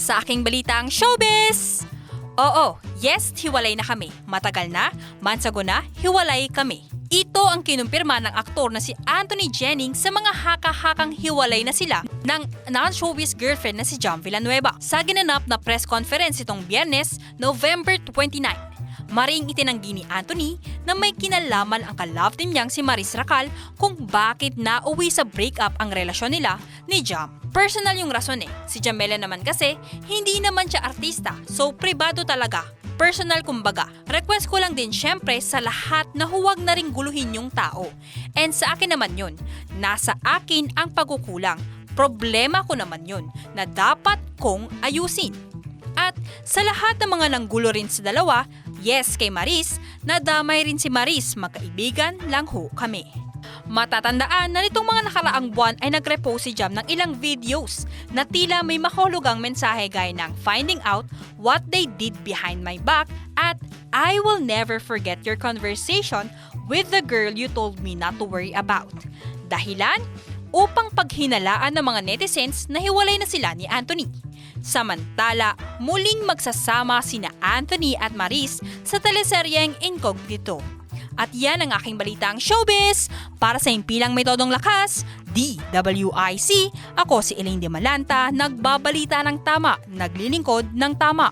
sa aking balitang showbiz! Oo, yes, hiwalay na kami. Matagal na, months ago na, hiwalay kami. Ito ang kinumpirma ng aktor na si Anthony Jennings sa mga haka-hakang hiwalay na sila ng non-showbiz girlfriend na si John Villanueva. Sa ginanap na press conference itong Biyernes, November 29, maring itinanggi ni Anthony na may kinalaman ang ka-love team niyang si Maris Racal kung bakit nauwi sa breakup ang relasyon nila ni Jam. Personal yung rason Si Jamela naman kasi, hindi naman siya artista, so pribado talaga. Personal kumbaga. Request ko lang din syempre sa lahat na huwag na ring guluhin yung tao. And sa akin naman yun, nasa akin ang pagkukulang. Problema ko naman yun na dapat kong ayusin. At sa lahat ng mga nanggulo rin sa dalawa, yes kay Maris, nadamay rin si Maris, magkaibigan lang ho kami. Matatandaan na nitong mga nakaraang buwan ay nag-repost si Jam ng ilang videos na tila may mahulugang mensahe gaya ng finding out what they did behind my back at I will never forget your conversation with the girl you told me not to worry about. Dahilan? Upang paghinalaan ng mga netizens na hiwalay na sila ni Anthony. Samantala, muling magsasama sina Anthony at Maris sa teleseryeng Incognito. At yan ang aking balitang showbiz. Para sa impilang metodong lakas, DWIC, ako si Elaine de Malanta, nagbabalita ng tama, naglilingkod ng tama.